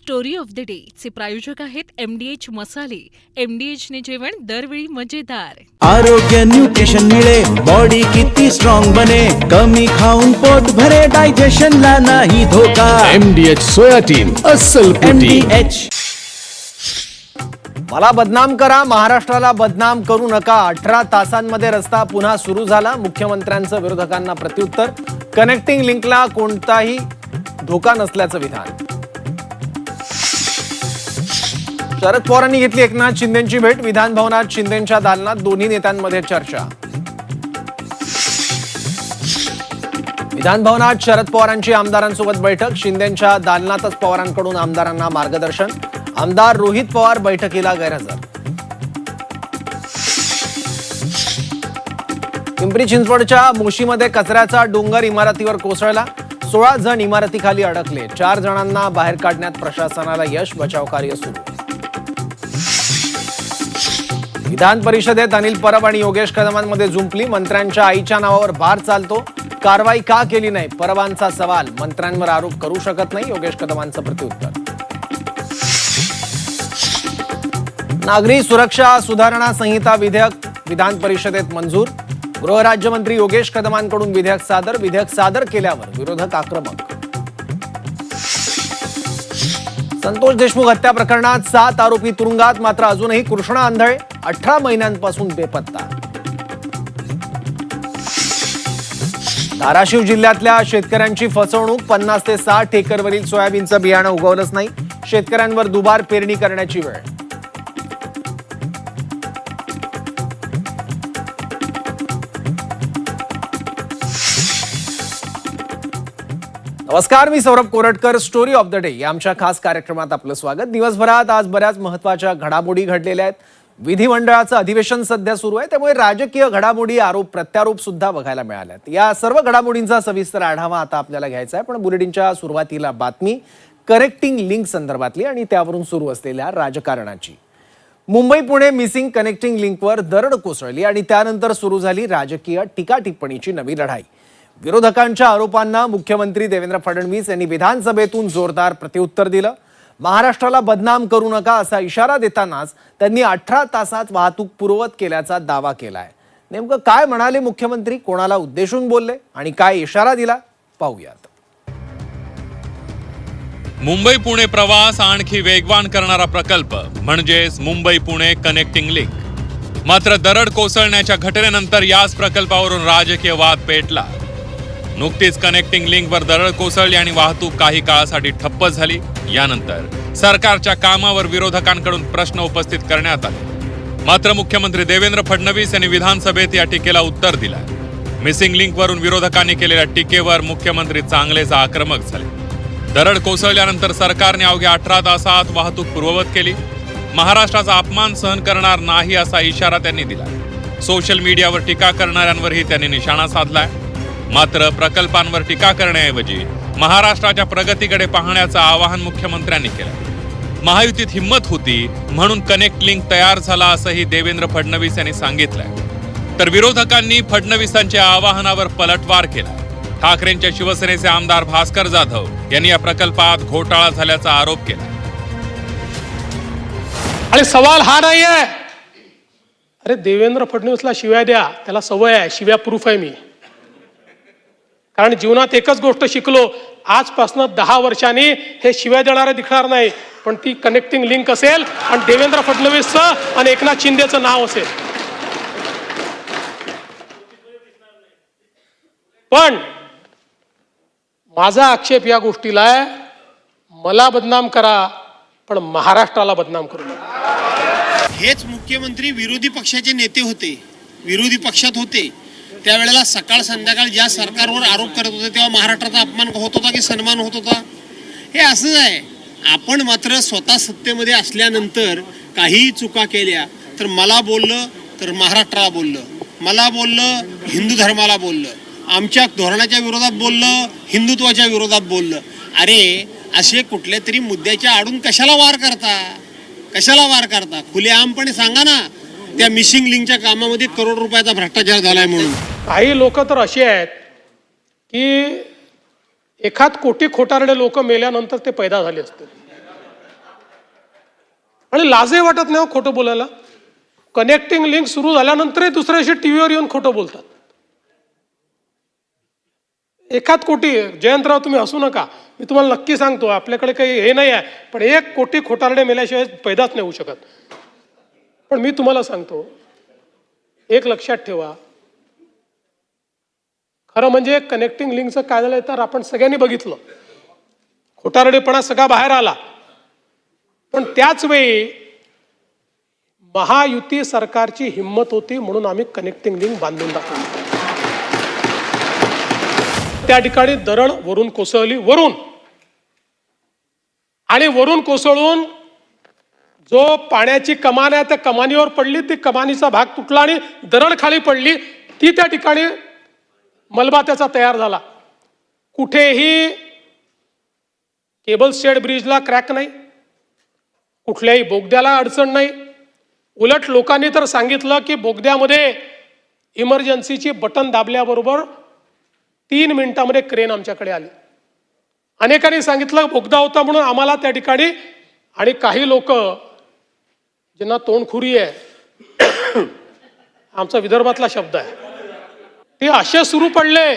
Story of the day चे प्रायोजक आहेत MDH मसाले. MDH ने जेवण दरवेळी मजेदार. आरोग्य न्यूट्रिशन मिळे, बॉडी किती स्ट्रॉंग बने, कमी खाऊन पोट भरे, डायजेशनला नाही धोका. MDH सोयाटीन अस्सल प्रोटीन. MDH. मला बदनाम करा, महाराष्ट्राला बदनाम करू नका. 18 तासांमध्ये रस्ता पुन्हा सुरू झाला. मुख्यमंत्र्यांचं विरोधकांना प्रत्युत्तर. कनेक्टिंग लिंकला कोणताही धोका नसल्याचं विधान. शरद पवारांनी घेतली एकनाथ शिंदेंची भेट. विधान भवनात शिंदेंच्या दालनात दोन्ही नेत्यांमध्ये चर्चा. विधान भवनात शरद पवारांची आमदारांसोबत बैठक. शिंदेंच्या दालनातच पवारांकडून आमदारांना मार्गदर्शन. आमदार रोहित पवार बैठकीला गैरहजर. पिंपरी चिंचवडच्या मोशीमध्ये कचऱ्याचा डोंगर इमारतीवर कोसळला. 16 जण इमारतीखाली अडकले. 4 जणांना बाहेर काढण्यात प्रशासनाला यश. बचाव कार्य सुरू. विधान परिषदेत अनिल परब आणि योगेश कदमांमध्ये जुंपली. मंत्र्यांच्या आईच्या नावावर भार चालतो, कारवाई का केली नाही, परबांचा सवाल. मंत्र्यांवर आरोप करू शकत नाही, योगेश कदमांचं प्रत्युत्तर. नागरी सुरक्षा सुधारणा संहिता विधेयक विधान परिषदेत मंजूर. गृहराज्यमंत्री योगेश कदमांकडून विधेयक सादर. विधेयक सादर केल्यावर विरोधक आक्रमक. संतोष देशमुख हत्या प्रकरणात 7 आरोपी तुरुंगात. मात्र अजूनही कृष्णा आंधळे 18 महिन्यांपासून बेपत्ता. धाराशिव जिल्ह्यातल्या शेतकऱ्यांची फसवणूक. 50 ते 60 एकरवरील सोयाबीनचं बियाणं उगवलंच नाही. शेतकऱ्यांवर दुबार पेरणी करण्याची वेळ. नमस्कार, मी Saurabh Koratkar. Story of the day या आमच्या खास कार्यक्रमात आपलं स्वागत. दिवसभरात आज बऱ्याच महत्त्वाच्या घडामोडी घडलेल्या आहेत. विधिमंडळाचं अधिवेशन सध्या सुरू आहे, त्यामुळे राजकीय घडामोडी, आरोप प्रत्यारोप सुद्धा बघायला मिळाल्यात. या सर्व घडामोडींचा सविस्तर आढावा आता आपल्याला घ्यायचा आहे. पण बुलेटिनच्या सुरुवातीला बातमी कनेक्टिंग लिंक संदर्भातली आणि त्यावरून सुरू असलेल्या राजकारणाची. मुंबई पुणे मिसिंग कनेक्टिंग लिंकवर दरड कोसळली आणि त्यानंतर सुरू झाली राजकीय टीका टिप्पणीची नवी लढाई. विरोधकांच्या आरोपांना मुख्यमंत्री देवेंद्र फडणवीस यांनी विधानसभेतून जोरदार प्रत्युत्तर दिलं. महाराष्ट्राला बदनाम करू नका असा इशारा देतानाच त्यांनी 18 तासात वाहतूक पूर्ववत केल्याचा दावा केलाय. नेमकं काय म्हणाले मुख्यमंत्री, कोणाला उद्देशून बोलले आणि काय इशारा दिला, पाहूयात. मुंबई पुणे प्रवास आणखी वेगवान करणारा प्रकल्प म्हणजेच मुंबई पुणे कनेक्टिंग लिंक. मात्र दरड कोसळण्याच्या घटनेनंतर याच प्रकल्पावरून राजकीय वाद पेटला. नुकतीच कनेक्टिंग लिंकवर दरड कोसळली आणि वाहतूक काही काळासाठी ठप्प झाली. यानंतर सरकारच्या कामावर विरोधकांकडून प्रश्न उपस्थित करण्यात आले. मात्र मुख्यमंत्री देवेंद्र फडणवीस यांनी विधानसभेत या टीकेला उत्तर दिलं. मिसिंग लिंकवरून विरोधकांनी केलेल्या टीकेवर मुख्यमंत्री चांगलेच आक्रमक झाले. दरड कोसळल्यानंतर सरकारने अवघ्या 18 तासात वाहतूक पूर्ववत केली. महाराष्ट्राचा अपमान सहन करणार नाही असा इशारा त्यांनी दिला. सोशल मीडियावर टीका करणाऱ्यांवरही त्यांनी निशाणा साधलाय. मात्र प्रकल्पांवर टीका करण्याऐवजी महाराष्ट्राच्या प्रगतीकडे पाहण्याचं आवाहन मुख्यमंत्र्यांनी केलं. महायुतीत हिंमत होती म्हणून कनेक्ट लिंक तयार झाला असंही देवेंद्र फडणवीस यांनी सांगितलंय. तर विरोधकांनी फडणवीसांच्या आवाहनावर पलटवार केला. ठाकरेंच्या शिवसेनेचे आमदार भास्कर जाधव यांनी या प्रकल्पात घोटाळा झाल्याचा आरोप केला. आणि सवाल हा नाही आहे, अरे देवेंद्र फडणवीसला शिव्या द्या, त्याला सवय आहे, शिव्या प्रूफ आहे मी. कारण जीवनात एकच गोष्ट शिकलो, आजपासून 10 वर्षांनी हे शिव्या देणारे दिसणार नाही, पण ती कनेक्टिंग लिंक असेल आणि देवेंद्र फडणवीसचं आणि एकनाथ शिंदेचं नाव असेल. पण माझा आक्षेप या गोष्टीला आहे, मला बदनाम करा पण महाराष्ट्राला बदनाम करू नका. हेच मुख्यमंत्री विरोधी पक्षाचे नेते होते, विरोधी पक्षात होते त्यावेळेला सकाळ संध्याकाळ ज्या सरकारवर आरोप करत होते तेव्हा महाराष्ट्राचा अपमान होत होता की सन्मान होत होता? हे असंच आहे. आपण मात्र स्वतः सत्तेमध्ये असल्यानंतर काहीही चुका केल्या तर मला बोललं, तर महाराष्ट्राला बोललं, मला बोललं, हिंदू धर्माला बोललं, आमच्या धोरणाच्या विरोधात बोललं, हिंदुत्वाच्या विरोधात बोललं. अरे असे कुठल्या तरी मुद्द्याच्या आडून कशाला वार करता, कशाला वार करता? खुलेआमपणे सांगा ना, त्या मिसिंग लिंकच्या कामामध्ये करोड रुपयाचा भ्रष्टाचार झालाय म्हणून. काही लोक तर असे आहेत की एखाद कोटी खोटारडे लोक मेल्यानंतर ते पैदा झाले असतील. आणि लाजही वाटत नाही हो खोटं बोलायला. कनेक्टिंग लिंक सुरू झाल्यानंतरही दुसऱ्या दिवशी टीव्हीवर येऊन खोटं बोलतात. एखाद कोटी, जयंतराव तुम्ही हसू नका, मी तुम्हाला नक्की सांगतो, आपल्याकडे काही हे नाही आहे, पण 1 कोटी खोटारडे मेल्याशिवाय पैदाच नाही होऊ शकत. पण मी तुम्हाला सांगतो, एक लक्षात ठेवा, खरं म्हणजे कनेक्टिंग लिंकचं काय झालंय तर आपण सगळ्यांनी बघितलं, खोटारडेपणा सगळा बाहेर आला. पण त्याच वेळी महायुती सरकारची हिंमत होती म्हणून आम्ही कनेक्टिंग लिंक बांधून दाखवली. त्या ठिकाणी दरड वरून कोसळली, आणि वरून कोसळून जो पाण्याची कमान आहे त्या कमानीवर पडली, ती कमानीचा भाग तुटला आणि दरड खाली पडली. ती त्या ठिकाणी मलबा त्याचा तयार झाला. कुठेही केबल स्टेड ब्रिजला क्रॅक नाही, कुठल्याही बोगद्याला अडचण नाही. उलट लोकांनी तर सांगितलं की बोगद्यामध्ये इमर्जन्सीची बटन दाबल्याबरोबर 3 मिनिटांमध्ये क्रेन आमच्याकडे आली. अनेकांनी सांगितलं बोगदा होता म्हणून आम्हाला त्या ठिकाणी, आणि काही लोक ज्यांना तोंडखुरी आहे, आमचा विदर्भातला शब्द आहे, ते असे सुरू पडले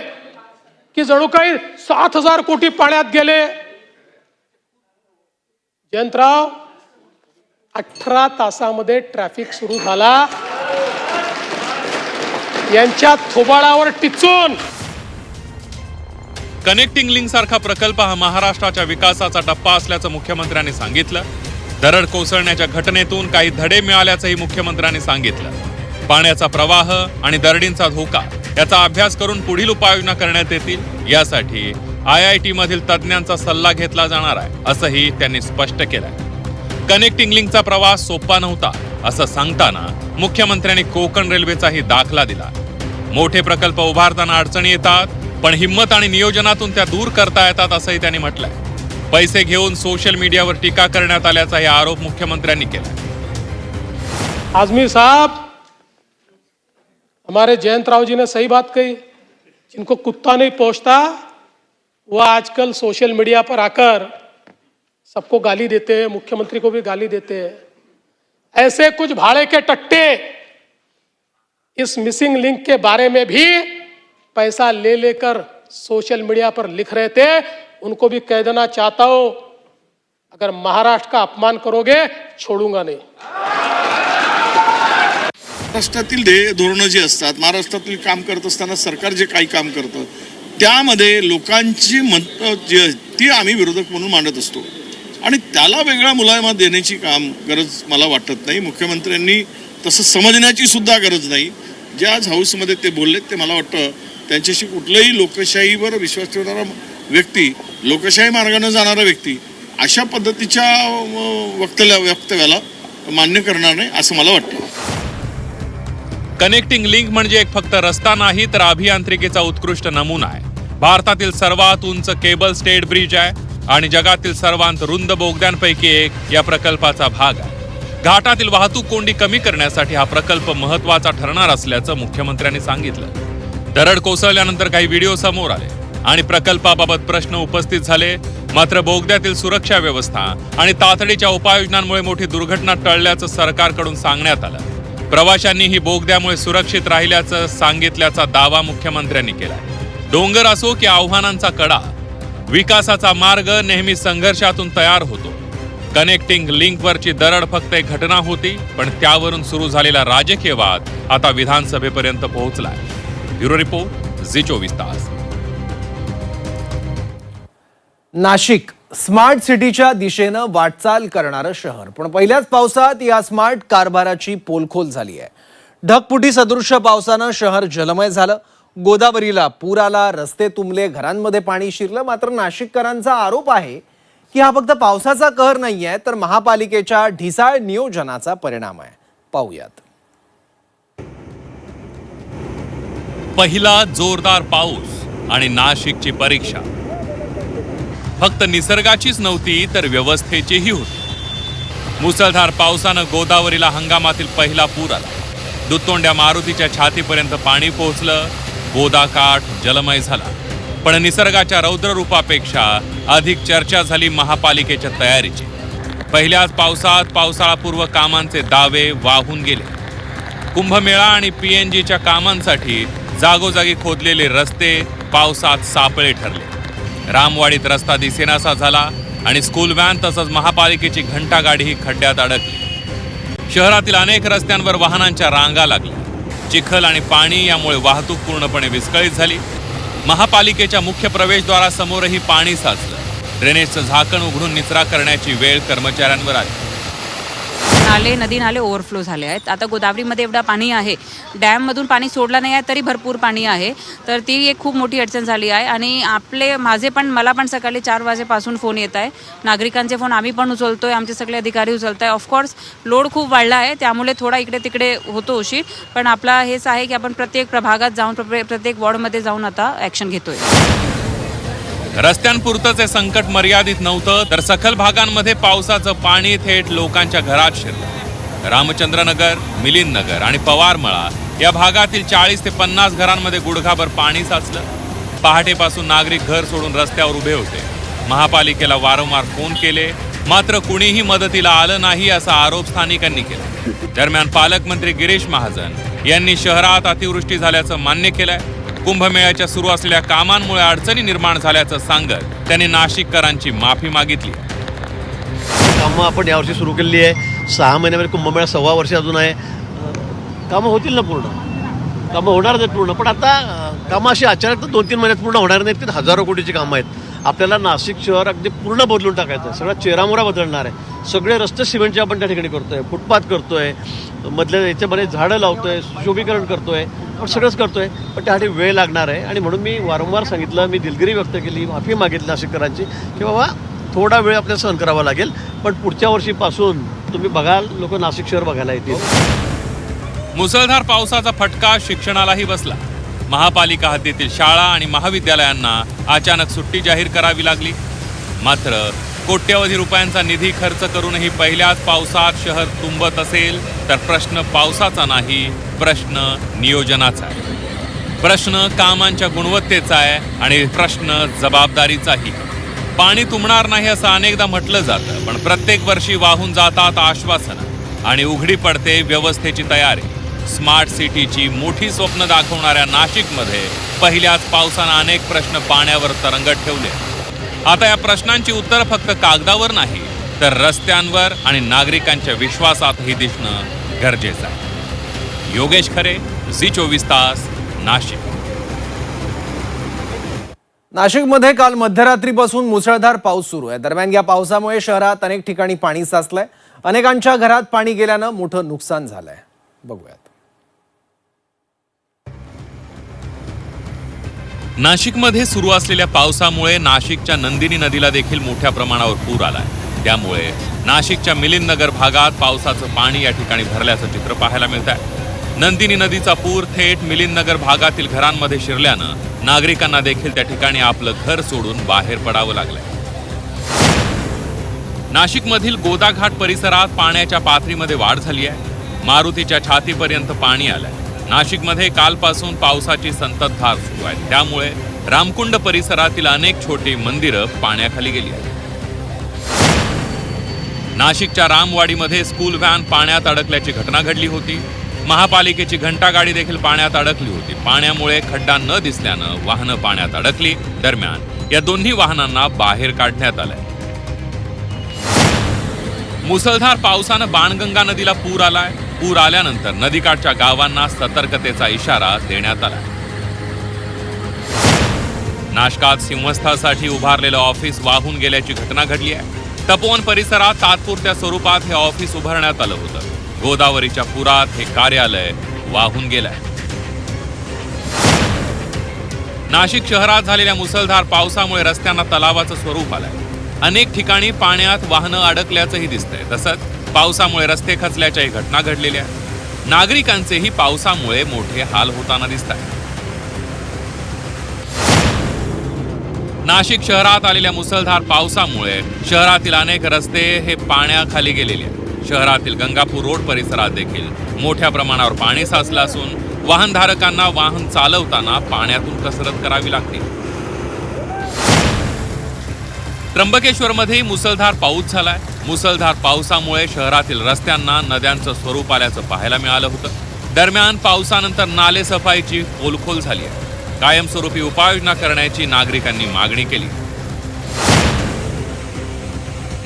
की जणू काही 7,000 कोटी पाण्यात गेले. जयंतराव, 18 तासामध्ये ट्रॅफिक सुरू झाला. यांच्या थोबाडावर टिचून. कनेक्टिंग लिंक सारखा प्रकल्प हा महाराष्ट्राच्या विकासाचा टप्पा असल्याचं मुख्यमंत्र्यांनी सांगितलं. दरड कोसळण्याच्या घटनेतून काही धडे मिळाल्याचंही मुख्यमंत्र्यांनी सांगितलं. पाण्याचा प्रवाह आणि दरडींचा धोका याचा अभ्यास करून पुढील उपाययोजना करण्यात येतील. यासाठी IIT मधील तज्ज्ञांचा सल्ला घेतला जाणार आहे, असंही त्यांनी स्पष्ट केलंय. कनेक्टिंग लिंकचा प्रवास सोपा नव्हता असं सांगताना मुख्यमंत्र्यांनी कोकण रेल्वेचाही दाखला दिला. मोठे प्रकल्प उभारताना अडचणी येतात, पण हिम्मत आणि नियोजनातून त्या दूर करता येतात असंही त्यांनी म्हटलंय. पैसे घेऊन सोशल मीडियावर टीका करण्यात आल्याचाही आरोप मुख्यमंत्र्यांनी केला. आजमी साहब, हमारे जयंतराव जी ने सही बात कही. जिनको कुत्ता नहीं पहुंचता वो आजकल सोशल मीडिया पर आकर सबको गाली देते हैं, मुख्यमंत्री को भी गाली देते हैं. ऐसे कुछ भाड़े के टट्टे इस मिसिंग लिंक के बारे में भी पैसा ले लेकर सोशल मीडिया पर लिख रहे थे. उनको भी कह देना चाहता हूं, अगर महाराष्ट्र का अपमान करोगे छोड़ूंगा नहीं. महाराष्ट्रातील धोरणं जी असतात, महाराष्ट्रातील काम करत असताना सरकार जे काही काम करतं त्यामध्ये लोकांची मतं जी ती आम्ही विरोधक म्हणून मांडत असतो, आणि त्याला वेगळा मुलायमा देण्याची गरज मला वाटत नाही. मुख्यमंत्र्यांनी तसं समजण्याची सुद्धा गरज नाही. जे आज हाऊसमध्ये ते बोललेत ते मला वाटतं त्यांच्याशी कुठलंही लोकशाहीवर विश्वास ठेवणारा व्यक्ती, लोकशाही मार्गाने जाणारा व्यक्ती अशा पद्धतीच्या वक्तव्याला मान्य करणार नाही असं मला वाटतं. कनेक्टिंग लिंक म्हणजे एक फक्त रस्ता नाही तर अभियांत्रिकीचा उत्कृष्ट नमुना आहे. भारतातील सर्वात उंच केबल स्टेड ब्रिज आहे आणि जगातील सर्वात रुंद बोगद्यांपैकी एक या प्रकल्पाचा भाग आहे. घाटातील वाहतूक कोंडी कमी करण्यासाठी हा प्रकल्प महत्त्वाचा ठरणार असल्याचं मुख्यमंत्र्यांनी सांगितलं. दरड कोसळल्यानंतर काही व्हिडिओ समोर आले आणि प्रकल्पाबाबत प्रश्न उपस्थित झाले. मात्र बोगद्यातील सुरक्षा व्यवस्था आणि तातडीच्या उपाययोजनांमुळे मोठी दुर्घटना टळल्याचं सरकारकडून सांगण्यात आलं. प्रवाशांनीही बोगद्यामुळे सुरक्षित राहिल्याचं सांगितल्याचा दावा मुख्यमंत्र्यांनी केलाय. डोंगर असो की आव्हानांचा कडा, विकासाचा मार्ग नेहमी संघर्षातून तयार होतो. कनेक्टिंग लिंकवरची दरड फक्त एक घटना होती, पण त्यावरून सुरू झालेला राजकीय वाद आता विधानसभेपर्यंत पोहोचलाय. ब्युरो रिपोर्ट, झी24 तास. नाशिक स्मार्ट सिटीच्या दिशेनं वाटचाल करणारं शहर, पण पहिल्याच पावसात या स्मार्ट कारभाराची पोलखोल झाली आहे. ढगफुटी सदृश्य पावसानं शहर जलमय झालं. गोदावरीला पूर आला, रस्ते तुंबले, घरांमध्ये पाणी शिरलं. मात्र नाशिककरांचा आरोप आहे की हा फक्त पावसाचा कहर नाहीये, तर महापालिकेच्या ढिसाळ नियोजनाचा परिणाम आहे. पाहूयात. पहिला जोरदार पाऊस आणि नाशिकची परीक्षा फक्त निसर्गाचीच नव्हती तर व्यवस्थेचीही होती. मुसळधार पावसानं गोदावरीला हंगामातील पहिला पूर आला. दुतोंड्या मारुतीच्या छातीपर्यंत पाणी पोहोचलं. गोदाकाठ जलमय झाला. पण निसर्गाच्या रौद्र रूपापेक्षा अधिक चर्चा झाली महापालिकेच्या तयारीची. पहिल्याच पावसात पावसाळापूर्व कामांचे दावे वाहून गेले. कुंभमेळा आणि PNGच्या कामांसाठी जागोजागी खोदलेले रस्ते पावसात सापळे ठरले. रामवाडीत रस्ता दिसेनासा झाला आणि स्कूल व्हॅन तसंच महापालिकेची घंटागाडीही खड्ड्यात अडकली. शहरातील अनेक रस्त्यांवर वाहनांच्या रांगा लागल्या. चिखल आणि पाणी यामुळे वाहतूक पूर्णपणे विस्कळीत झाली. महापालिकेच्या मुख्य प्रवेशद्वारासमोरही पाणी साचलं. ड्रेनेजचं झाकण उघडून निचरा करण्याची वेळ कर्मचाऱ्यांवर आली. नाले नदी नाले ओव्हरफ्लो झाले आहेत. आता गोदावरीमध्ये एवढा पाणी आहे, डॅममधून पाणी सोडलं नाही आहे तरी भरपूर पाणी आहे. तर ती एक खूप मोठी अडचण झाली आहे. आणि मला पण सकाळी 4 वाजेपासून फोन येत आहे. नागरिकांचे फोन आम्ही पण उचलतोय, आमचे सगळे अधिकारी उचलत आहे. ऑफकोर्स लोड खूप वाढला आहे, त्यामुळे थोडा इकडे तिकडे होतो उशीर. पण आपला हेच आहे की आपण प्रत्येक प्रभागात जाऊन प्रत्येक वॉर्डमध्ये जाऊन आता ॲक्शन घेतोय. रस्त्यांपुरतंच हे संकट मर्यादित नव्हतं, तर सखल भागांमध्ये पावसाचं पाणी थेट लोकांच्या घरात शिरलं. रामचंद्रनगर, मिलिंदनगर आणि पवारमळा या भागातील 40 ते 50 घरांमध्ये गुडघाभर पाणी साचलं. पहाटेपासून नागरिक घर सोडून रस्त्यावर उभे होते. महापालिकेला वारंवार फोन केले, मात्र कुणीही मदतीला आलं नाही असा आरोप स्थानिकांनी केला. दरम्यान पालकमंत्री गिरीश महाजन यांनी शहरात अतिवृष्टी झाल्याचं मान्य केलंय. कुंभमेळ्याच्या सुरू असलेल्या कामांमुळे अडचणी निर्माण झाल्याचं सांगत त्यांनी नाशिककरांची माफी मागितली. कामं आपण यावर्षी सुरू केलेली आहे. 6 महिन्यामध्ये कुंभमेळा 1.25 वर्ष अजून आहे. कामं होतील ना पूर्ण, कामं होणार नाहीत पूर्ण. पण आता कामं अशी अचानक 2-3 महिन्यात पूर्ण होणार नाहीत. ती हजारो कोटीची कामं आहेत. आपल्याला नाशिक शहर अगदी पूर्ण बदलून टाकायचं आहे. सगळा चेहरामोहरा बदलणार आहे. सगळे रस्ते सिमेंटचे आपण त्या ठिकाणी करतोय, फुटपाथ करतोय, मधल्या याच्यामध्ये झाडं लावतोय, सुशोभीकरण करतोय, आपण सगळंच करतोय. पण त्यासाठी वेळ लागणार आहे. आणि म्हणून मी वारंवार सांगितलं, मी दिलगिरी व्यक्त केली, माफी मागितली नाशिककरांची की बाबा थोडा वेळ आपल्याला सहन करावा लागेल. पण पुढच्या वर्षीपासून तुम्ही बघाल, लोक नाशिक शहर बघायला येतील. मुसळधार पावसाचा फटका शिक्षणालाही बसला. महापालिका हद्दीतील शाळा आणि महाविद्यालयांना अचानक सुट्टी जाहीर करावी लागली. मात्र कोट्यवधी रुपयांचा निधी खर्च करूनही पहिल्याच पावसात शहर तुंबत असेल तर प्रश्न पावसाचा नाही, प्रश्न नियोजनाचा आहे. प्रश्न कामांच्या गुणवत्तेचा आहे आणि प्रश्न जबाबदारीचाही. पाणी तुंबणार नाही असं अनेकदा म्हटलं जातं, पण प्रत्येक वर्षी वाहून जातात आश्वासनं आणि उघडी पडते व्यवस्थेची तयारी. स्मार्ट सिटीची मोठी स्वप्न दाखवणाऱ्या नाशिकमध्ये पहिल्याच पावसानं अनेक प्रश्न पाण्यावर तरंगत ठेवले. आता या प्रश्नांची उत्तरं फक्त कागदावर नाही, तर रस्त्यांवर आणि नागरिकांच्या विश्वासातही दिसणं गरजेचं आहे. योगेश खरे, झी24 तास, नाशिक. नाशिकमध्ये काल मध्यरात्रीपासून मुसळधार पाऊस सुरू आहे. दरम्यान या पावसामुळे शहरात अनेक ठिकाणी पाणी साचलंय. अनेकांच्या घरात पाणी गेल्यानं मोठं नुकसान झालंय. बघूयात. नाशिकमध्ये सुरू असलेल्या पावसामुळे नाशिकच्या नंदिनी नदीला देखील मोठ्या प्रमाणावर पूर आलाय. त्यामुळे नाशिकच्या मिलिंदनगर भागात पावसाचं पाणी या ठिकाणी भरल्याचं चित्र पाहायला मिळत आहे. नंदिनी नदीचा पूर थेट मिलिंदनगर भागातील घरांमध्ये शिरल्यानं नागरिकांना देखील त्या ठिकाणी आपलं घर सोडून बाहेर पडावं लागलंय. नाशिकमधील गोदाघाट परिसरात पाण्याच्या पातळीमध्ये वाढ झाली आहे. मारुतीच्या छातीपर्यंत पाणी आलंय. नाशिकमध्ये कालपासून पावसाची संततधार सुरू आहे. त्यामुळे रामकुंड परिसरातील अनेक छोटी मंदिरं पाण्याखाली गेली आहेत. नाशिकच्या रामवाडीमध्ये स्कूल व्हॅन पाण्यात अडकल्याची घटना घडली होती. महापालिकेची घंटागाडी देखील पाण्यात अडकली होती. पाण्यामुळे खड्डा न दिसल्यानं वाहनं पाण्यात अडकली. दरम्यान या दोन्ही वाहनांना बाहेर काढण्यात आलंय. मुसळधार पावसानं बाणगंगा नदीला पूर आलाय. पूर आल्यानंतर नदीकाठच्या गावांना सतर्कतेचा इशारा देण्यात आला. नाशकात सिंहस्थासाठी उभारलेलं ऑफिस वाहून गेल्याची घटना घडली आहे. तपोवन परिसरात तात्पुरत्या स्वरूपात हे ऑफिस उभारण्यात आलं होतं. गोदावरीच्या पुरात हे कार्यालय वाहून गेलंय. नाशिक शहरात झालेल्या मुसळधार पावसामुळे रस्त्यांना तलावाचं स्वरूप आलंय. अनेक ठिकाणी पाण्यात वाहनं अडकल्याचंही दिसतंय. तसंच पावसामुळे रस्ते खचल्याच्याही घटना घडलेल्या आहेत. नागरिकांचेही पावसामुळे मोठे हाल होताना दिसत आहेत. नाशिक शहरात आलेल्या मुसळधार पावसामुळे शहरातील अनेक रस्ते हे पाण्याखाली गेलेले आहेत. शहरातील गंगापूर रोड परिसरात देखील मोठ्या प्रमाणावर पाणी साचलं असून वाहनधारकांना वाहन चालवताना पाण्यातून कसरत करावी लागते. त्र्यंबकेश्वरमध्ये मुसळधार पाऊस झालाय. मुसळधार पावसामुळे शहरातील रस्त्यांना नद्यांचं स्वरूप आल्याचं पाहायला मिळालं होतं. दरम्यान पावसानंतर नाले सफाईची पोलखोल झाली आहे. कायमस्वरूपी उपाययोजना करण्याची नागरिकांनी मागणी केली.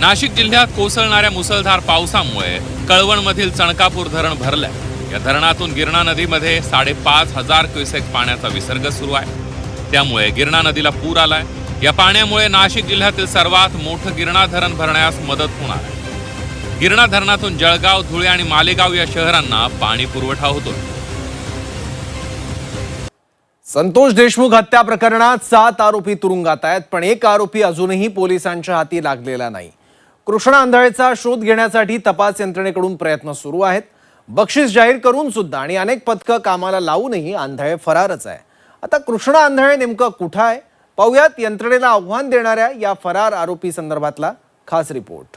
नाशिक जिल्ह्यात कोसळणाऱ्या मुसळधार पावसामुळे कळवणमधील चणकापूर धरण भरलंय. या धरणातून गिरणा नदीमध्ये 5,500 क्युसेक पाण्याचा विसर्ग सुरू आहे. त्यामुळे गिरणा नदीला पूर आलाय. या पाण्यामुळे नाशिक जिल्ह्यातील सर्वात मोठं गिरणा धरण भरण्यास मदत होणार आहे. गिरणा धरणातून जळगाव, धुळे आणि मालेगाव या शहरांना पाणी पुरवठा होतो. संतोष देशमुख हत्या प्रकरणात 7 आरोपी तुरुंगात आहेत, पण एक आरोपी अजूनही पोलिसांच्या हाती लागलेला नाही. कृष्णा आंधळेचा शोध घेण्यासाठी तपास यंत्रणेकडून प्रयत्न सुरू आहेत. बक्षीस जाहीर करून सुद्धा आणि अनेक पथकं कामाला लावूनही आंधळे फरारच आहे. आता कृष्णा आंधळे नेमकं कुठं आहे पाहूयात. यंत्रणेला आव्हान देणाऱ्या या फरार आरोपी संदर्भातला खास रिपोर्ट.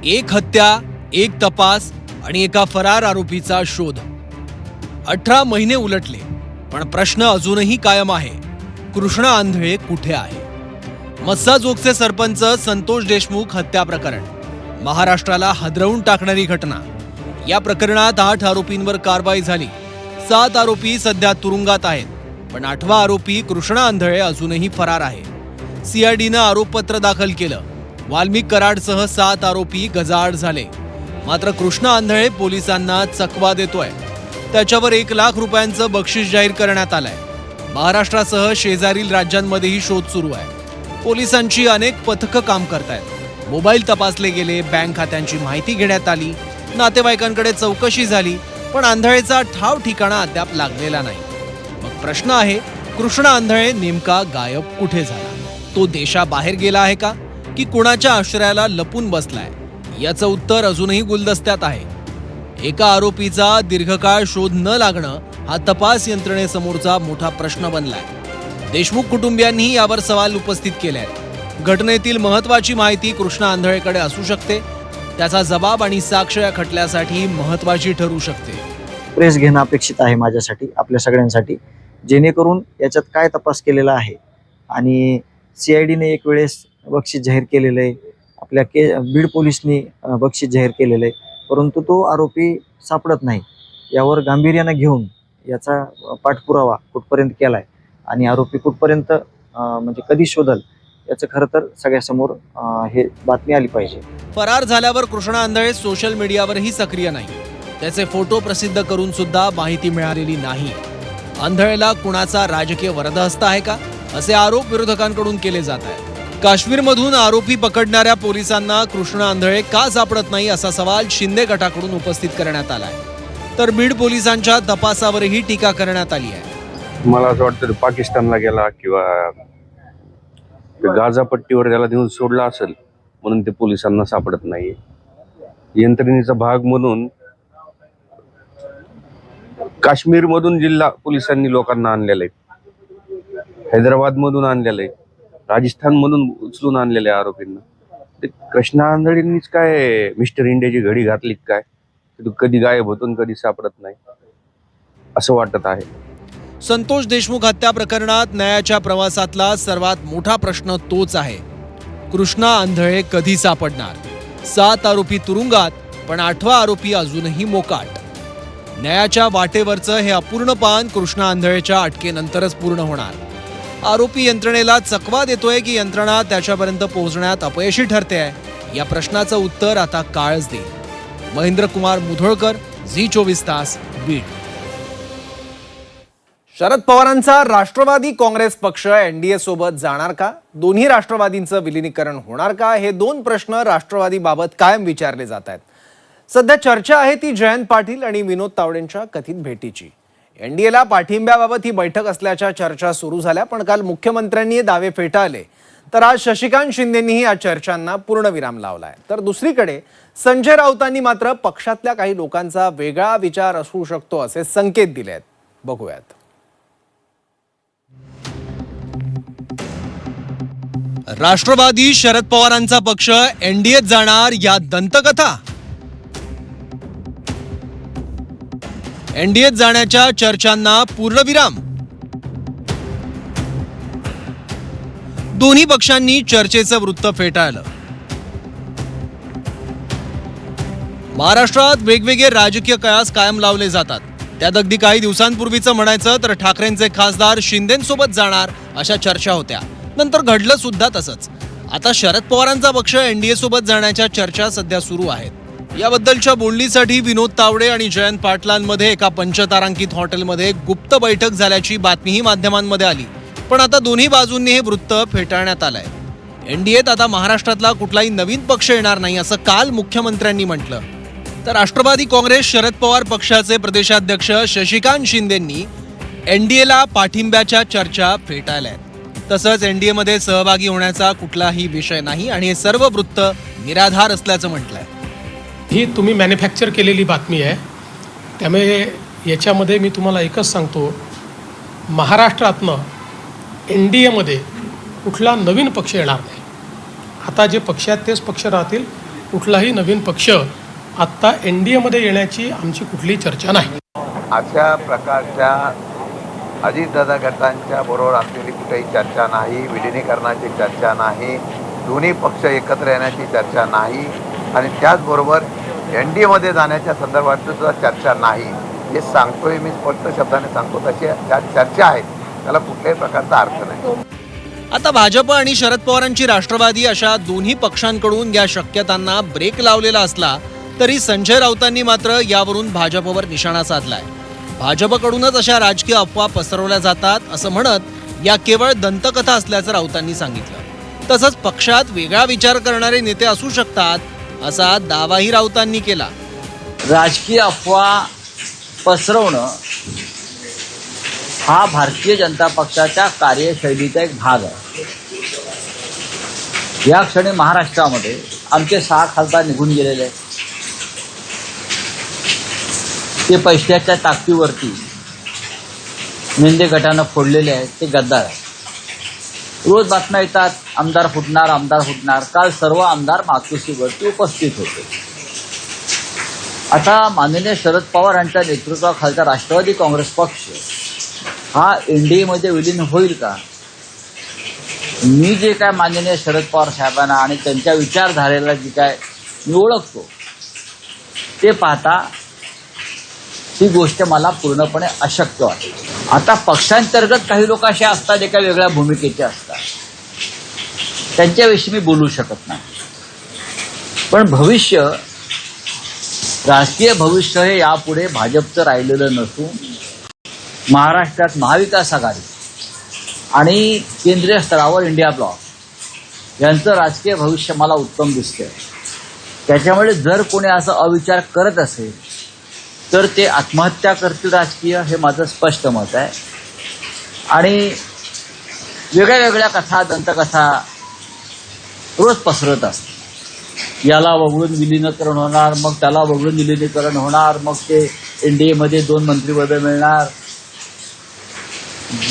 एक हत्या, एक तपास आणि एका फरार आरोपीचा शोध. 18 महिने उलटले, पण प्रश्न अजूनही कायम आहे. कृष्णा आंधळे कुठे आहे? मस्साजोगचे सरपंच संतोष देशमुख हत्या प्रकरण महाराष्ट्राला हादरवून टाकणारी घटना. या प्रकरणात 8 आरोपींवर कारवाई झाली. 7 आरोपी सध्या तुरुंगात आहेत, पण 8वा आरोपी कृष्णा आंधळे अजूनही फरार आहे. सीआयडीनं आरोपपत्र दाखल केलं. वाल्मिक कराडसह 7 आरोपी गजाआड झाले. मात्र कृष्णा आंधळे पोलिसांना चकवा देतोय. त्याच्यावर 1 लाख रुपयांचं बक्षीस जाहीर करण्यात आलंय. महाराष्ट्रासह शेजारील राज्यांमध्येही शोध सुरू आहे. पोलिसांची अनेक पथकं काम करतायत. मोबाईल तपासले गेले, बँक खात्यांची माहिती घेण्यात आली, नातेवाईकांकडे चौकशी झाली, पण आंधळेचा ठाव ठिकाणा अद्याप लागलेला नाही. मग प्रश्न आहे, कृष्णा आंधळे नेमका गायब कुठे झाला? तो देशाबाहेर गेला आहे का, की कुणाच्या आश्रयाला लपून बसलाय? याचं उत्तर अजूनही गुलदस्त्यात आहे. एका आरोपीचा दीर्घकाळ शोध न लागणं हा तपास यंत्रणेसमोरचा मोठा प्रश्न बनलाय. देशमुख कुटुंबियांनी यावर सवाल उपस्थित केले आहेत. घटनेतील महत्त्वाची माहिती कृष्णा आंधळेकडे असू शकते. त्याचा जबाब आणि साक्ष या खटल्यासाठी महत्त्वाची ठरू शकते. प्रेस घेणं अपेक्षित आहे माझ्यासाठी, आपल्या सगळ्यांसाठी, जेणेकरून याच्यात काय तपास केलेला आहे. आणि सीआयडीने एक वेळेस बक्षीस जाहीर केलेलं आहे, आपल्या बीड पोलिसनी बक्षीस जाहीर केलेलं आहे, परंतु तो आरोपी सापडत नाही. यावर गांभीर्यानं घेऊन याचा पाठपुरावा कुठपर्यंत केला आहे आणि आरोपी कुठपर्यंत म्हणजे कधी शोधल याचं खरं तर सगळ्यासमोर हे बातमी आली पाहिजे. फरार झाल्यावर कृष्णा आंधळे सोशल मीडियावरही सक्रिय नाही. त्याचे फोटो प्रसिद्ध करून सुद्धा माहिती मिळालेली नाही. आंधळेला कुणाचा राजकीय वरदहस्त आहे का, असे आरोप विरोधकांकडून केले जात आहेत. काश्मीरमधून आरोपी पकडणाऱ्या पोलिसांना कृष्णा आंधळे का सापडत नाही, असा सवाल शिंदे गटाकडून उपस्थित करण्यात आलाय. तर बीड पोलिसांच्या तपासावरही टीका करण्यात आली आहे. मला असं वाटतं पाकिस्तानला गेला किंवा गाझा पट्टीवर त्याला देऊन सोडला असेल म्हणून ते पोलिसांना सापडत नाहीये. यंत्रणेचा भाग म्हणून काश्मीर मधून जिल्हा पोलिसांनी लोकांना आणलेलं आहे, हैदराबाद मधून आणलेलं आहे, राजस्थान मधून उचलून आणलेले आरोपींना. ते कृष्णा आंधळेंनीच काय मिस्टर इंडियाची घडी घातली काय, कधी गायब होतो कधी सापडत नाही असं वाटत आहे. संतोष देशमुख हत्या प्रकरणात न्यायाच्या प्रवासातला सर्वात मोठा प्रश्न तोच आहे. कृष्णा आंधळे कधी सापडणार? 7 आरोपी तुरुंगात, पण 8वा आरोपी अजूनही मोकाट. न्यायाच्या वाटेवरचं हे अपूर्ण पान कृष्णा आंधळेच्या अटकेनंतरच पूर्ण होणार. आरोपी यंत्रणेला चकवा देतोय की यंत्रणा त्याच्यापर्यंत पोहोचण्यात अपयशी ठरते आहे, या प्रश्नाचं उत्तर आता काळच देईल. महेंद्र कुमार मुधोळकर, झी24 तास, बीड. शरद पवारांचा राष्ट्रवादी काँग्रेस पक्ष एनडीए सोबत जाणार का? दोन्ही राष्ट्रवादींचं विलिनीकरण होणार का? हे 2 प्रश्न राष्ट्रवादीबाबत कायम विचारले जात आहेत. सध्या चर्चा आहे ती जयंत पाटील आणि विनोद तावडेंच्या कथित भेटीची. एनडीएला पाठिंब्याबाबत ही बैठक असल्याच्या चर्चा सुरू झाल्या, पण काल मुख्यमंत्र्यांनी दावे फेटाळले. तर आज शशिकांत शिंदेंनीही या चर्चांना पूर्णविराम लावलाय. तर दुसरीकडे संजय राऊतांनी मात्र पक्षातल्या काही लोकांचा वेगळा विचार असू शकतो असे संकेत दिले आहेत. बघूयात. राष्ट्रवादी शरद पवारांचा पक्ष एनडीएत जाणार या दंतकथा. एनडीएत जाण्याच्या चर्चांना पूर्णविराम. दोन्ही पक्षांनी चर्चेचं वृत्त फेटाळलं. महाराष्ट्रात वेगवेगळे राजकीय कयास कायम लावले जातात. त्यात अगदी काही दिवसांपूर्वीचं म्हणायचं तर ठाकरेंचे खासदार शिंदेंसोबत जाणार अशा चर्चा होत्या. नंतर घडलं सुद्धा तसंच. आता शरद पवारांचा पक्ष एनडीए सोबत जाण्याच्या चर्चा सध्या सुरू आहेत. याबद्दलच्या बोलणीसाठी विनोद तावडे आणि जयंत पाटलांमध्ये एका पंचतारांकित हॉटेलमध्ये गुप्त बैठक झाल्याची बातमीही माध्यमांमध्ये आली. पण आता दोन्ही बाजूंनी हे वृत्त फेटाळण्यात आलंय. एनडीएत आता महाराष्ट्रातला कुठलाही नवीन पक्ष येणार नाही असं काल मुख्यमंत्र्यांनी म्हटलं. तर राष्ट्रवादी काँग्रेस शरद पवार पक्षाचे प्रदेशाध्यक्ष शशिकांत शिंदेंनी एनडीएला पाठिंब्याच्या चर्चा फेटाळल्यात. तसंच एनडीएमध्ये सहभागी होण्याचा कुठलाही विषय नाही आणि हे सर्व वृत्त निराधार असल्याचं म्हटलंय. ही तुम्ही मॅन्युफॅक्चर केलेली बातमी आहे. त्यामुळे याच्यामध्ये मी तुम्हाला एकच सांगतो, महाराष्ट्रातनं एन डी एमध्ये कुठला नवीन पक्ष येणार नाही. आता जे पक्ष आहेत तेच पक्ष राहतील. कुठलाही नवीन पक्ष आत्ता एन डी एमध्ये येण्याची आमची कुठलीही चर्चा नाही. अशा प्रकारच्या अजितदादा गटांच्या बरोबर असलेली कुठेही चर्चा नाही, विलिनीकरणाची चर्चा नाही, दोन्ही पक्ष एकत्र येण्याची चर्चा नाही आणि त्याचबरोबर एन डी एमध्ये जाण्याच्या संदर्भात सुद्धा चर्चा नाही. हे सांगतोय मी, स्पष्ट शब्दाने सांगतो, तशी ज्या चर्चा आहेत त्याला कुठल्याही प्रकारचा अर्थ नाही. आता भाजप आणि शरद पवारांची राष्ट्रवादी अशा दोन्ही पक्षांकडून या शक्यतांना ब्रेक लावलेला असला तरी संजय राऊतांनी मात्र यावरून भाजपवर निशाणा साधलाय. भाजपकडूनच अशा राजकीय अफवा पसरवल्या जातात असं म्हणत या केवळ दंतकथा असल्याचं राऊतांनी सांगितलं. तसंच पक्षात वेगळा विचार करणारे नेते असू शकतात असा दावाही राऊतांनी केला. राजकीय अफवा पसरवणं हा भारतीय जनता पक्षाच्या कार्यशैलीचा एक भाग आहे. या क्षणी महाराष्ट्रामध्ये आमचे 6 खासदार निघून गेलेले आहेत. ते पैशाच्या ताकदीवरती मेंढे गटानं फोडलेले आहेत. ते गद्दार आहेत. रोज बातम्या येतात, आमदार फुटणार, आमदार फुटणार. काल सर्व आमदार मातोश्रीवरती उपस्थित होते. आता माननीय शरद पवार यांच्या नेतृत्वाखालचा राष्ट्रवादी काँग्रेस पक्ष हा एनडीएमध्ये विलीन होईल का? मी जे काय माननीय शरद पवार साहेबांना आणि त्यांच्या विचारधारेला जे काय मी ओळखतो ते पाहता ही गोष्ट मला पूर्णपणे अशक्य वाटते. आता पक्षांतर्गत काही लोक असे असतात एका वेगळ्या भूमिकेचे असतात, त्यांच्याविषयी मी बोलू शकत नाही. पण भविष्य, राजकीय भविष्य हे यापुढे भाजपचं राहिलेलं नसून महाराष्ट्रात महाविकास आघाडी आणि केंद्रीय स्तरावर इंडिया ब्लॉक यांचं राजकीय भविष्य मला उत्तम दिसतंय. त्याच्यामुळे जर कोणी असं अविचार करत असेल तर ते आत्महत्या करतील राजकीय, हे माझं स्पष्ट मत आहे. आणि वेगळ्या वेगळ्या कथा, दंतकथा रोज पसरत असतात. याला वगळून विलीनीकरण होणार, मग त्याला वगळून विलीनीकरण होणार, मग ते एनडीएमध्ये 2 मंत्रिपदं मिळणार.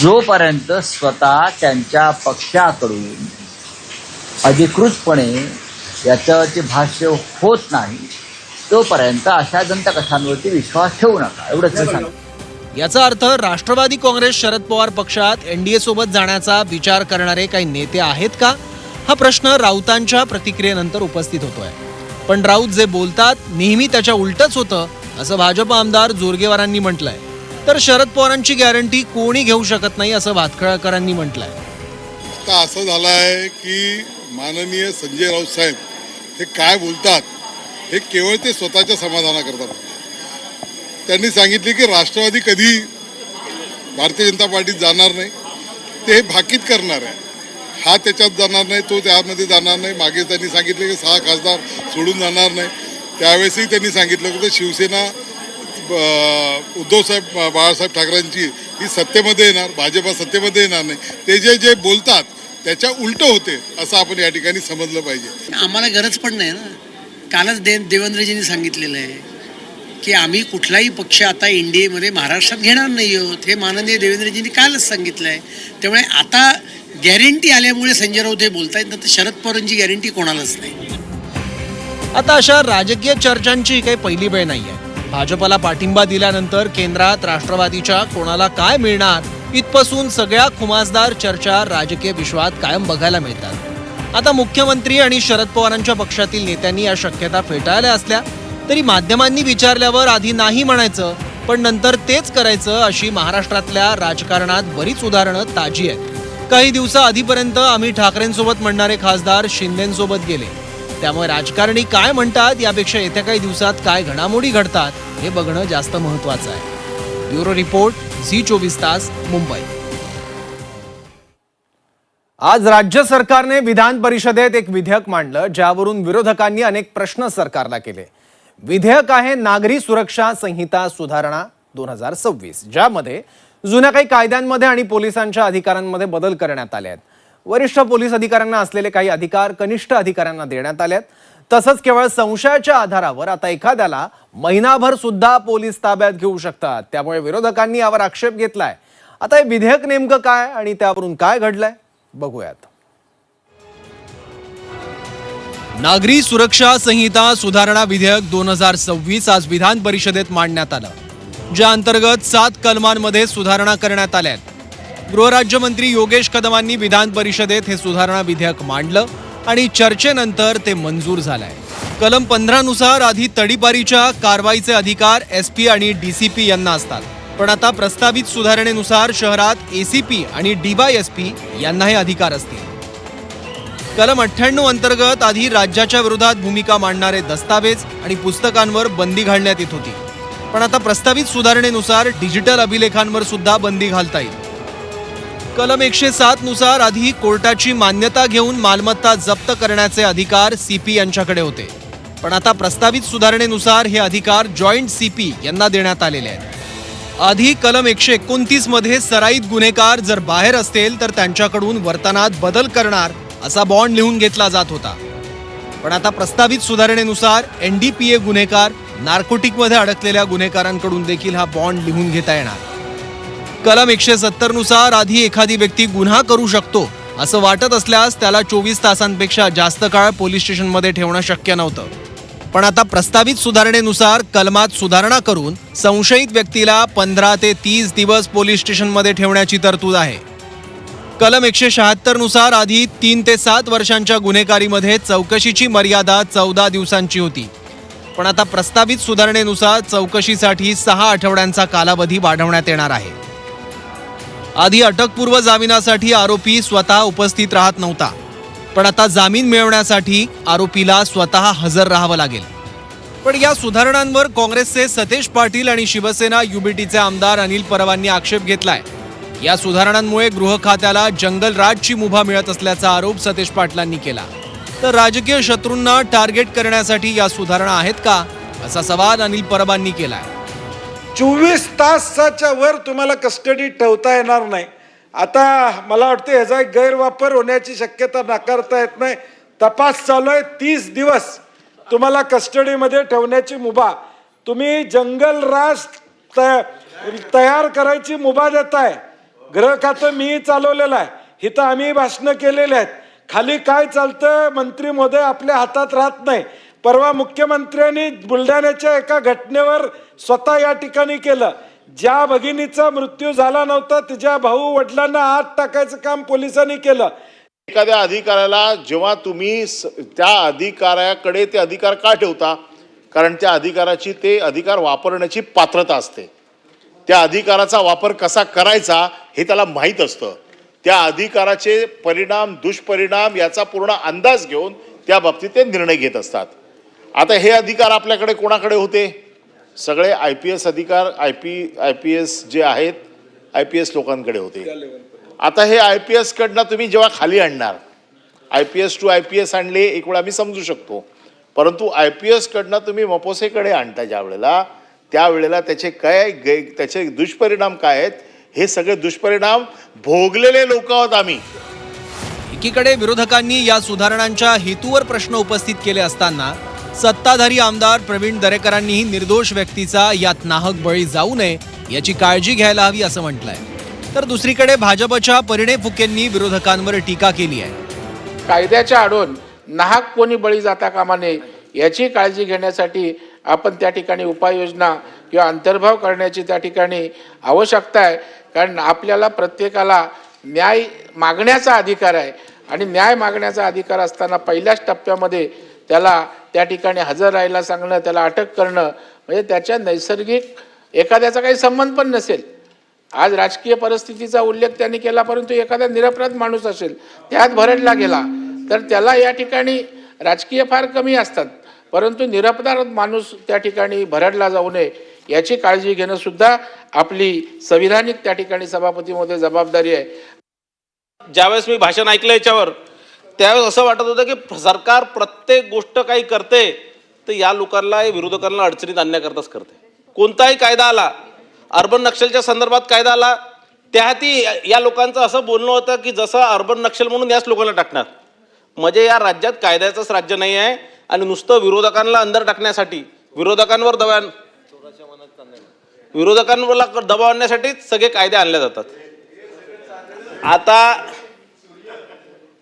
जोपर्यंत स्वतः त्यांच्या पक्षाकडून अधिकृतपणे याच्यावरती भाष्य होत नाही तोपर्यंत अशा दंतकथांवरती विश्वास ठेवू नका, एवढंच मी सांगतो. याचा अर्थ राष्ट्रवादी काँग्रेस शरद पवार पक्षात एनडीए सोबत जाण्याचा विचार करणारे काही नेते आहेत का, हा प्रश्न राऊतांच्या प्रतिक्रियेनंतर उपस्थित होतोय. पण राऊत जे बोलतात नेहमी त्याच्या उलटच होतं असं भाजप आमदार जोरगेवारांनी म्हटलंय. तर शरद पवारांची गॅरंटी कोणी घेऊ शकत नाही असं भातखळकरांनी म्हटलंय. आता असं झालं आहे की माननीय संजय राऊत साहेब हे काय बोलतात हे केवळ ते स्वतःच्या समाधानाकरता बोलतात. त्यांनी सांगितले की राष्ट्रवादी कधी भारतीय जनता पार्टीत जाणार नाही, ते हे भाकीत करणार आहे. हा त्याच्यात जाणार नाही, तो त्यामध्ये जाणार नाही. मागे त्यांनी सांगितले की 6 खासदार सोडून जाणार नाही. त्यावेळेसही त्यांनी सांगितलं की शिवसेना उद्धवसाहेब बाळासाहेब ठाकरेंची ही सत्तेमध्ये येणार, भाजपा सत्तेमध्ये येणार नाही. ते जे बोलतात त्याच्या उलटं होते असं आपण या ठिकाणी समजलं पाहिजे. आम्हाला गरज पण नाही ना. कालच देवेंद्रजींनी सांगितलेलं आहे की आम्ही कुठलाही पक्ष आता एनडीएमध्ये महाराष्ट्रात घेणार नाही आहोत. हे माननीय देवेंद्रजींनी कालच सांगितलं आहे. त्यामुळे आता गॅरंटी आल्यामुळे संजय राऊत हे बोलतायत, ना तर शरद पवारांची गॅरंटी कोणालाच नाही. आता अशा राजकीय चर्चांची काही पहिली वेळ नाहीये. भाजपला पाठिंबा दिल्यानंतर केंद्रात राष्ट्रवादीच्या कोणाला काय मिळणार इथपासून सगळ्या खुमासदार चर्चा राजकीय विश्वात कायम बघायला मिळतात. आता मुख्यमंत्री आणि शरद पवारांच्या पक्षातील नेत्यांनी या शक्यता फेटाळल्या असल्या तरी माध्यमांनी विचारल्यावर आधी नाही म्हणायचं पण नंतर तेच करायचं अशी महाराष्ट्रातल्या राजकारणात बरीच उदाहरणं ताजी आहेत. काही दिवसाआधीपर्यंत आम्ही ठाकरेंसोबत म्हणणारे खासदार शिंदेंसोबत गेले. त्यामुळे राजकारणी काय म्हणतात यापेक्षा येत्या काही दिवसात काय घडामोडी घडतात हे बघणं जास्त महत्त्वाचं आहे. ब्युरो रिपोर्ट, झी 24 तास, मुंबई. आज राज्य सरकारने विधान परिषदेत एक विधेयक मांडलं ज्यावरून विरोधकांनी अनेक प्रश्न सरकारला केले. विधेयक आहे नागरी सुरक्षा संहिता सुधारणा 2026, ज्यामध्ये जुन्या काही कायद्यांमध्ये आणि पोलिसांच्या अधिकारांमध्ये बदल करण्यात आले आहेत. वरिष्ठ पोलीस अधिकाऱ्यांना असलेले काही अधिकार कनिष्ठ अधिकाऱ्यांना देण्यात आले आहेत. तसंच केवळ संशयाच्या आधारावर आता एखाद्याला महिनाभर सुद्धा पोलीस ताब्यात घेऊ शकतात. त्यामुळे विरोधकांनी यावर आक्षेप घेतलाय. आता हे विधेयक नेमकं काय आणि त्यावरून काय घडलंय बघूयात. नागरी सुरक्षा संहिता सुधारणा विधेयक 2026 आज विधान परिषदेत मांडण्यात आलं, ज्या अंतर्गत 7 कलमांमध्ये सुधारणा करण्यात आल्या आहेत. गृहराज्यमंत्री योगेश कदमांनी विधान परिषदेत हे सुधारणा विधेयक मांडलं आणि चर्चेनंतर ते मंजूर झालंय. कलम 15 नुसार आधी तडीपारीच्या कारवाईचे अधिकार SP आणि DCP यांना असतात, पण आता प्रस्तावित सुधारणेनुसार शहरात ACP आणि DYSP यांना हे अधिकार असतील. कलम 98 अंतर्गत आधी राज्याच्या विरोधात भूमिका मांडणारे दस्तावेज आणि पुस्तकांवर बंदी घालण्यात येत होती, पण आता प्रस्तावित सुधारणेनुसार डिजिटल अभिलेखांवर सुद्धा बंदी घालता येईल. कलम 107 नुसार आधी कोर्टाची मान्यता घेऊन मालमत्ता जप्त करण्याचे अधिकार CP यांच्याकडे होते, पण आता प्रस्तावित सुधारणेनुसार हे अधिकार जॉईंट CP यांना देण्यात आलेले आहेत. आधी कलम 129 मध्ये सराईत गुन्हेगार जर बाहेर असतील तर त्यांच्याकडून वर्तनात बदल करणार असा बॉन्ड लिहून घेतला जात होता, पण आता प्रस्तावित सुधारणेनुसार NDPA गुन्हेगार, नार्कोटिकमध्ये अडकलेल्या गुन्हेगारांकडून देखील हा बॉन्ड लिहून घेता येणार. कलम 170 नुसार आधी एखादी व्यक्ती गुन्हा करू शकतो असं वाटत असल्यास त्याला 24 तासांपेक्षा जास्त काळ पोलीस स्टेशनमध्ये ठेवणं शक्य नव्हतं, पण आता प्रस्तावित सुधारणेनुसार कलमात सुधारणा करून संशयित व्यक्तीला 15 ते 30 दिवस पोलीस स्टेशनमध्ये ठेवण्याची तरतूद आहे. कलम 176 नुसार आधी 3 ते 7 वर्षांच्या गुन्हेगारीमध्ये चौकशीची मर्यादा 14 दिवसांची होती, पण आता प्रस्तावित सुधारणेनुसार चौकशीसाठी 6 आठवड्यांचा कालावधी वाढवण्यात येणार आहे. आधी अटकपूर्व जामिनासाठी आरोपी स्वतः उपस्थित राहत नव्हता, पण आता जामीन मिळवण्यासाठी आरोपीला स्वतः हजर राहावं लागेल. पण या सुधारणांवर काँग्रेसचे सतेज पाटील आणि शिवसेना UBTचे आमदार अनिल परबांनी आक्षेप घेतलाय. या सुधारणांमुळे गृह खात्याला जंगल राजची मुभा मिळत असल्याचा आरोप सतेज पाटलांनी केला. तर राजकीय शत्रूंना टार्गेट करण्यासाठी या सुधारणा आहेत का असा सवाल अनिल परबांनी केलाय. 24 तासाच्या वर तुम्हाला कस्टडी ठेवता येणार नाही. आता मला वाटतं ह्याचा गैरवापर होण्याची शक्यता नाकारता येत नाही. तपास चालू आहे. 30 दिवस तुम्हाला कस्टडीमध्ये ठेवण्याची मुभा. तुम्ही जंगल राज तयार करायची मुभा देताय. गृह खातं मी चालवलेलं आहे, इथं आम्ही भाषणं केलेली आहेत. खाली काय चालतं मंत्री महोदय आपल्या हातात राहत नाही. परवा मुख्यमंत्र्यांनी बुलढाण्याच्या एका घटनेवर स्वतः या ठिकाणी केलं. ज्या भगिनीचा मृत्यू झाला नव्हता तिच्या भाऊ वडिलांना आत टाकायचं काम पोलिसांनी केलं. एखाद्या अधिकाऱ्याला जेव्हा तुम्ही त्या अधिकाऱ्याकडे ते अधिकार का ठेवता, कारण त्या अधिकाराची ते अधिकार वापरण्याची पात्रता असते. त्या अधिकाराचा वापर कसा करायचा हे त्याला माहीत असतं. त्या अधिकाराचे परिणाम दुष्परिणाम याचा पूर्ण अंदाज घेऊन त्या बाबतीत ते निर्णय घेत असतात. आता हे अधिकार आपल्याकडे कोणाकडे होते? सगळे IPS अधिकार IPS जे आहेत IPS लोकांकडे होते. आता हे IPS कडनं तुम्ही जेव्हा खाली आणणार, IPS टू IPS आणले एक वेळा आम्ही समजू शकतो, परंतु IPS कडनं तुम्ही मपोसेकडे आणता ज्या वेळेला, त्यावेळेला त्याचे दुष्परिणाम काय आहेत हे सगळे दुष्परिणाम भोगलेले लोक आहोत आम्ही. एकीकडे विरोधकांनी या सुधारणांच्या हेतूवर प्रश्न उपस्थित केले असताना सत्ताधारी आमदार प्रवीण दरेकरांनीही निर्दोष व्यक्तीचा यात नाहक बळी जाऊ नये याची काळजी घ्यायला हवी असं म्हटलंय. तर दुसरीकडे भाजपच्या परिणय फुकेंनी विरोधकांवर टीका केली आहे. कायद्याच्या आडून नाहक कोणी बळी जाता कामा नये याची काळजी घेण्यासाठी आपण त्या ठिकाणी उपाययोजना किंवा अंतर्भाव करण्याची त्या ठिकाणी आवश्यकता आहे. कारण आपल्याला प्रत्येकाला न्याय मागण्याचा अधिकार आहे आणि न्याय मागण्याचा अधिकार असताना पहिल्याच टप्प्यामध्ये त्याला त्या ठिकाणी हजर राहायला सांगणं, त्याला अटक करणं म्हणजे त्याच्या नैसर्गिक एखाद्याचा काही संबंध पण नसेल. आज राजकीय परिस्थितीचा उल्लेख त्यांनी केला, परंतु एखादा निरपराध माणूस असेल त्यात भरडला गेला तर त्याला या ठिकाणी राजकीय फार कमी असतात, परंतु निरपराध माणूस त्या ठिकाणी भरडला जाऊ नये याची काळजी घेणं सुद्धा आपली संविधानिक त्या ठिकाणी सभापती महोदय जबाबदारी आहे. ज्यावेळेस मी भाषण ऐकलं याच्यावर त्यावेळेस असं वाटत होतं की सरकार प्रत्येक गोष्ट काही करते तर या लोकांना विरोधकांना अडचणीत आणण्याकरताच करते. कोणताही कायदा आला, अर्बन नक्षलच्या संदर्भात कायदा आला, त्याहाती या लोकांचं असं बोलणं होतं की जसं अर्बन नक्षल म्हणून याच लोकांना टाकणार. म्हणजे या राज्यात कायद्याचंच राज्य नाही आहे आणि नुसतं विरोधकांना अंदर टाकण्यासाठी, विरोधकांवर दबाव आणण्यासाठीच सगळे कायदे आणले जातात.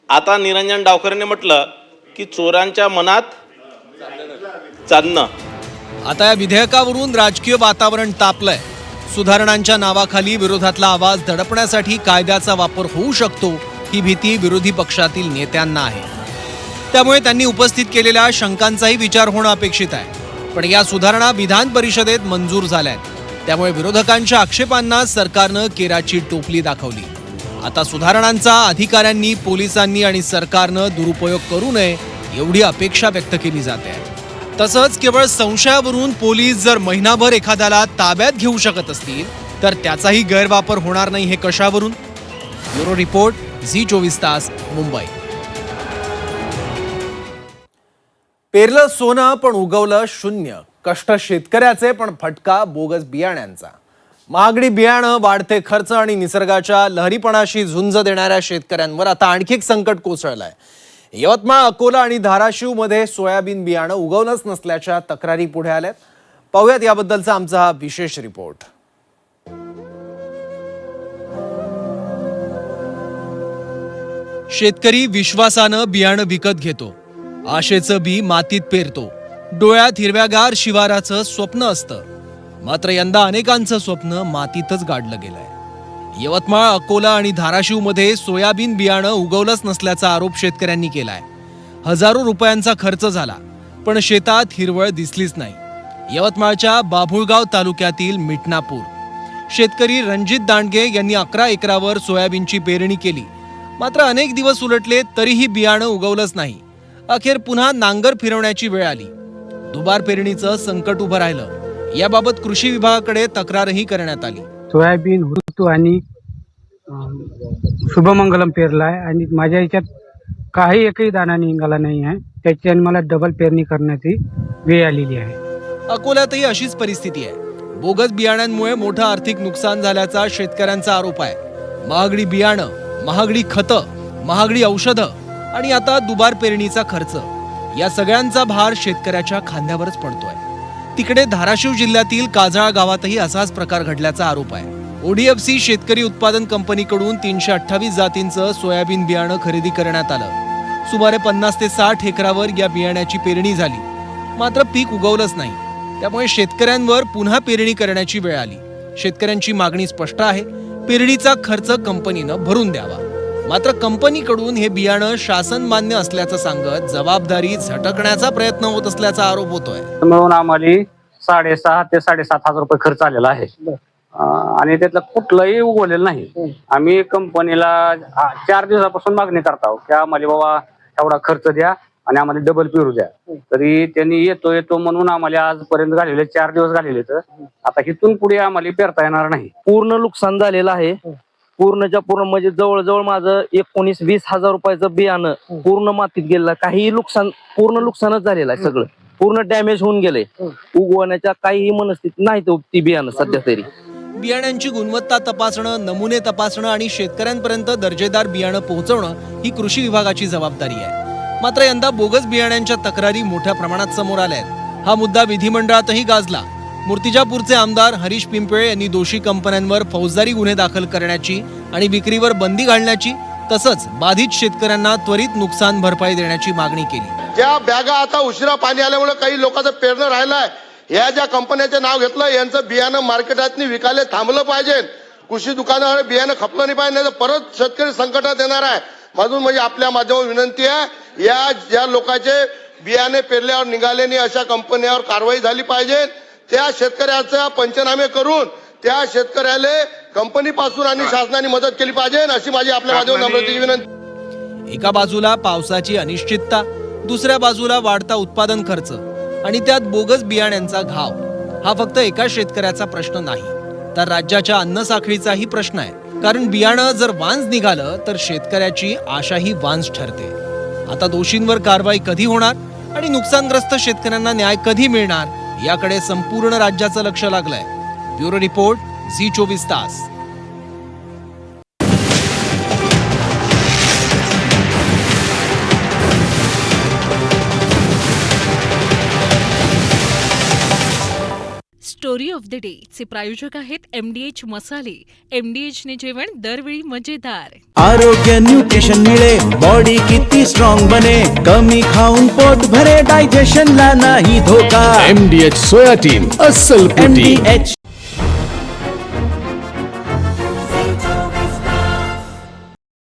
आता निरंजन डावकरेंनी म्हटलं की चोरांच्या मनात चांदणं. आता या विधेयकावरून राजकीय वातावरण तापलंय. सुधारणांच्या नावाखाली विरोधातला आवाज दडपण्यासाठी कायद्याचा वापर होऊ शकतो ही भीती विरोधी पक्षातील नेत्यांना आहे. त्यामुळे त्यांनी उपस्थित केलेल्या शंकांचाही विचार होणं अपेक्षित आहे. पण या सुधारणा विधान परिषदेत मंजूर झाल्यात, त्यामुळे विरोधकांच्या आक्षेपांना सरकारनं केराची टोपली दाखवली. आता सुधारणांचा अधिकाऱ्यांनी, पोलिसांनी आणि सरकारनं दुरुपयोग करू नये एवढी अपेक्षा व्यक्त केली जाते. तसंच केवळ संशयावरून पोलीस जर महिनाभर एखाद्याला ताब्यात घेऊ शकत असतील तर त्याचाही गैरवापर होणार नाही हे कशावरून? ब्युरो रिपोर्ट, झी24 तास, मुंबई. पेरलं सोनं पण उगवलं शून्य. कष्ट शेतकऱ्याचे पण फटका बोगस बियाण्यांचा. महागडी बियाणं, वाढते खर्च आणि निसर्गाच्या लहरीपणाशी झुंज देणाऱ्या शेतकऱ्यांवर आता आणखी एक संकट कोसळलंय. यवतमाळ, अकोला आणि धाराशिव मध्ये सोयाबीन बियाणं उगवलंच नसल्याच्या तक्रारी पुढे आल्यात. पाहूयात याबद्दलचा आमचा हा विशेष रिपोर्ट. शेतकरी विश्वासानं बियाणं विकत घेतो, आशेचं बी मातीत पेरतो, डोळ्यात हिरव्यागार शिवाराचं स्वप्न असतं. मात्र यंदा अनेकांचं स्वप्न मातीतच गाडलं गेलंय. यवतमाळ, अकोला आणि धाराशिव मध्ये सोयाबीन बियाणं उगवलंच नसल्याचा आरोप शेतकऱ्यांनी केलाय. हजारो रुपयांचा खर्च झाला पण शेतात हिरवळ दिसलीच नाही. यवतमाळच्या बाभुळगाव तालुक्यातील मिटनापूर शेतकरी रणजित दांडगे यांनी 11 एकरावर सोयाबीनची पेरणी केली. मात्र अनेक दिवस उलटले तरीही बियाणं उगवलंच नाही. अखेर पुन्हा नांगर फिरवण्याची वेळ आली. दुबार पेरणीचं संकट उभं राहिलं. याबाबत कृषी विभागाकडे तक्रारही करण्यात आली. सोयाबीन, ऋतू आणि शुभमंगलम पेरलाय आणि माझ्या याच्यात काही एकही दाणा निघाला नाही आहे. त्याच्याने मला डबल पेरणी करण्याची वेळ आलेली आहे. अकोल्यातही अशीच परिस्थिती आहे. बोगस बियाण्यांमुळे मोठं आर्थिक नुकसान झाल्याचा शेतकऱ्यांचा आरोप आहे. महागडी बियाणं, महागडी खतं, महागडी औषधं आणि आता दुबार पेरणीचा खर्च, या सगळ्यांचा भार शेतकऱ्याच्या खांद्यावरच पडतोय. तिकडे धाराशिव जिल्ह्यातील काजळा गावातही असाच प्रकार घडल्याचा आरोप आहे. ओडीएफसी शेतकरी उत्पादन कंपनीकडून 328 जातींचं सोयाबीन बियाणं खरेदी करण्यात आलं. सुमारे 50 ते 60 एकरावर या बियाण्याची पेरणी झाली. मात्र पीक उगवलंच नाही. त्यामुळे शेतकऱ्यांवर पुन्हा पेरणी करण्याची वेळ आली. शेतकऱ्यांची मागणी स्पष्ट आहे, पेरणीचा खर्च कंपनीनं भरून द्यावा. मात्र कंपनीकडून हे बियाणं शासन मान्य असल्याचं सांगत जबाबदारी झटकण्याचा प्रयत्न होत असल्याचा आरोप होतोय. मिळून आम्हाला 6,500 ते 7,500 रुपये खर्च आलेला आहे आणि त्यातलं कुठलंही उगवलेलं नाही. आम्ही कंपनीला 4 दिवसापासून मागणी करतो की आम्हाला बाबा एवढा खर्च द्या आणि आम्हाला डबल पेरू द्या. तरी त्यांनी येतो म्हणून आम्हाला आजपर्यंत घालेले 4 दिवस घालेले. तर आता इथून पुढे आम्हाला पेरता येणार नाही. पूर्ण नुकसान झालेलं आहे. पूर्णच्या पूर्ण म्हणजे जवळजवळ माझं 19-20 हजार रुपयाचं बियाणं पूर्ण मातीत गेलं. काही नुकसान, पूर्ण नुकसानच झालेलं आहे. सगळं पूर्ण डॅमेज होऊन गेले. उगवण्याच्या काहीही मनस्थिती नाही ती बियाणं सध्या तरी. बियाण्यांची गुणवत्ता तपासणं, नमुने तपासणं आणि शेतकऱ्यांपर्यंत दर्जेदार बियाणं पोहोचवणं ही कृषी विभागाची जबाबदारी आहे. मात्र यंदा बोगस बियाण्यांच्या तक्रारी मोठ्या प्रमाणात समोर आल्या आहेत. हा मुद्दा विधिमंडळातही गाजला. मूर्तिजापूरचे आमदार हरीश पिंपळे यांनी दोषी कंपन्यांवर फौजदारी गुन्हे दाखल करण्याची आणि विक्रीवर बंदी घालण्याची, तसंच बाधित शेतकऱ्यांना त्वरित नुकसान भरपाई देण्याची मागणी केली. ज्या बॅगा आता उशिरा पाणी आल्यामुळे काही लोकांचं पेरणं राहिलंय, या ज्या कंपन्याचं नाव घेतलं यांचं बियाणं मार्केटात विकायला थांबलं पाहिजे. कृषी दुकानावर बियाणं खपलं नाही पाहिजे, नाही तर परत शेतकरी संकटात येणार आहे. म्हणून म्हणजे आपल्या माध्यमावर विनंती आहे, या ज्या लोकांचे बियाणे पेरल्यावर निघाले नाही अशा कंपन्यावर कारवाई झाली पाहिजे. त्या शेतकऱ्याचा पंचनामे करून त्या शेतकऱ्याला कंपनीपासून आणि शासनाने मदत केली पाहिजे, अशी माझी आपल्या माध्यमातून नम्रतेची विनंती. एका बाजूला पावसाची अनिश्चितता, दुसऱ्या बाजूला वाढता उत्पादन खर्च आणि त्यात बोगस बियाण्यांचा घाव. हा फक्त एका शेतकऱ्याचा प्रश्न नाही, तर राज्याच्या अन्न साखळीचाही प्रश्न आहे. कारण बियाणं जर वांज निघालं तर शेतकऱ्याची आशाही वांज ठरते. आता दोषींवर कारवाई कधी होणार आणि नुकसानग्रस्त शेतकऱ्यांना न्याय कधी मिळणार याकडे संपूर्ण राज्याचं लक्ष लागलंय. ब्युरो रिपोर्ट, झी 24 तास. स्टोरी ऑफ द डे चे प्रायोजक आहेत MDH मसाले. MDH ने जेवण दरवेळी मजेदार. आरोग्य न्यूट्रिशन मिळे, बॉडी किती स्ट्रॉंग बने, कमी खाऊन पोट भरे, डायजेशनला नाही धोका. MDH सोयाटीन अस्सल प्रोटीन. MDH